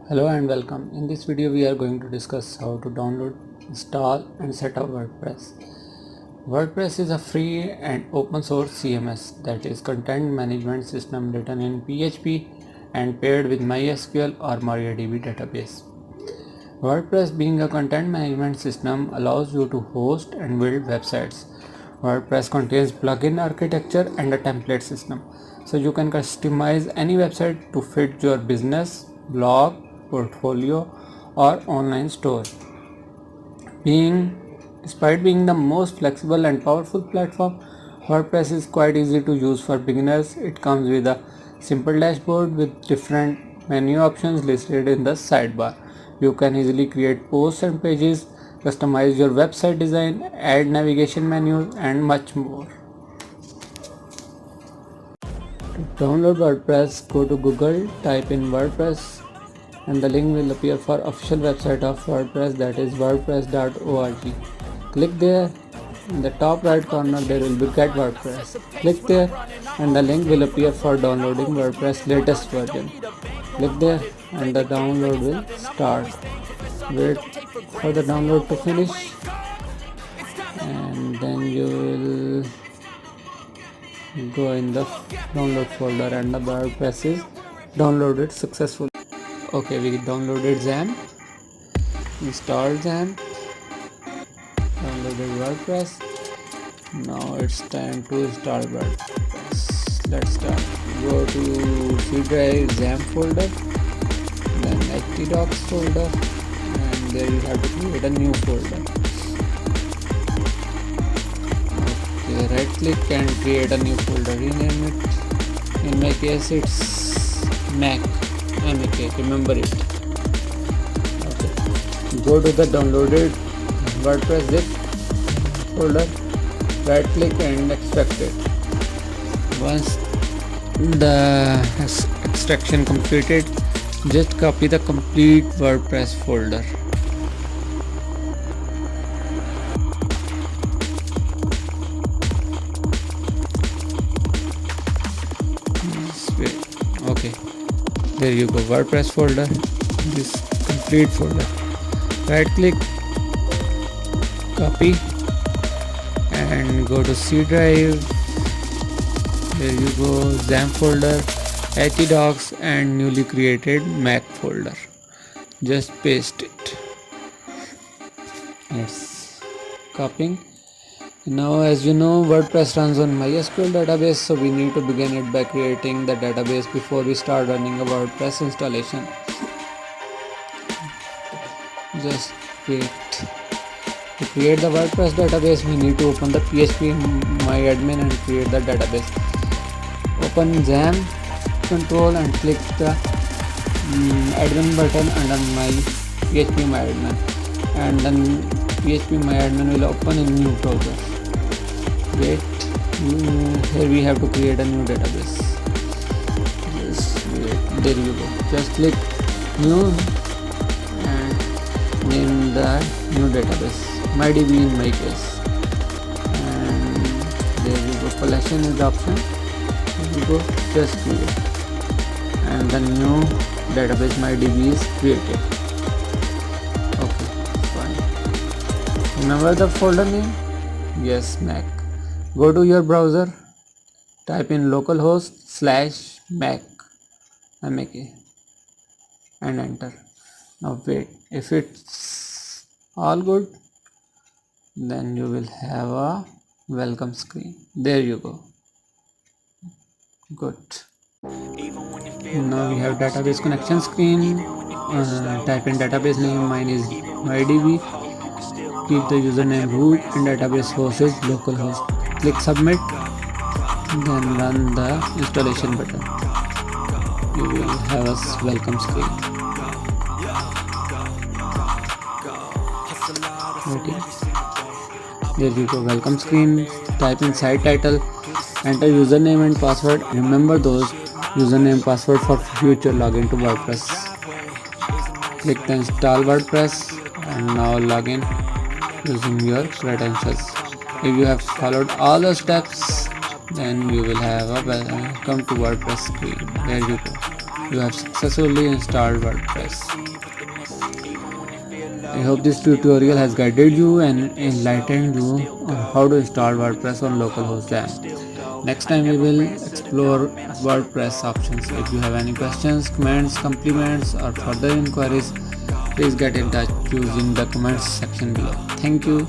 Hello and welcome. In this video we are going to discuss how to download, install and set up WordPress. WordPress is a free and open source CMS, that is content management system written in PHP and paired with MySQL or MariaDB database. WordPress, being a content management system, allows you to host and build websites. WordPress contains plugin architecture and a template system, so you can customize any website to fit your business, blog, portfolio or online store. Despite being the most flexible and powerful platform, WordPress is quite easy to use for beginners. It comes with a simple dashboard with different menu options listed in the sidebar. You can easily create posts and pages, customize your website design, add navigation menus and much more. To download WordPress, go to Google, type in WordPress and the link will appear for official website of WordPress, that is wordpress.org. Click there. In the top right corner there will be Get WordPress. Click there and the link will appear for downloading WordPress latest version. Click there and the download will start. Wait for the download to finish and then you will go in the download folder and the WordPress is downloaded successfully. Okay, we downloaded XAMPP, installed XAMPP, downloaded WordPress. Now it's time to install WordPress. Let's start. Go to C drive XAMPP folder, then htdocs folder, and there you have to create a new folder. Okay, right click and create a new folder. Rename it. In my case, it's Mac. Remember it. Okay. Go to the downloaded WordPress zip folder, right click and extract it. Once the extraction completed, just copy the complete WordPress folder. Okay. There you go, WordPress folder, this complete folder. Right click, copy and go to C drive. There you go, XAMPP folder, htdocs and newly created Mac folder. Just paste it. It's copying. Now, as you know, WordPress runs on MySQL database, so we need to begin it by creating the database before we start running a WordPress installation. Just wait. To create the WordPress database, we need to open the PHP MyAdmin and create the database. Open XAMPP control and click the admin button under my PHP MyAdmin, and then PHP MyAdmin will open in new browser. Wait, here we have to create a new database. Just wait, there you go. Just click new and name the new database, MyDB in my case, and there you go, collection is the option. There you go, just create and the new database MyDB is created. Okay, fine. Remember the folder name? Yes, Mac. Go to your browser, type in localhost/Mac and enter. Now wait, if it's all good, then you will have a welcome screen. There you go. Good. Now we have database connection screen. Type in database name, mine is MyDB. Keep the username root and database host is localhost. Click submit, then run the installation button. You will have a welcome screen. Okay. There you go, welcome screen. Type in site title, enter username and password. Remember those username password for future login to WordPress. Click the install WordPress and now login using your credentials. If you have followed all the steps, then you will have a welcome to WordPress screen. There you go. You have successfully installed WordPress. I hope this tutorial has guided you and enlightened you on how to install WordPress on localhost XAMPP. Next time we will explore WordPress options. If you have any questions, comments, compliments or further inquiries, please get in touch using the comments section below. Thank you.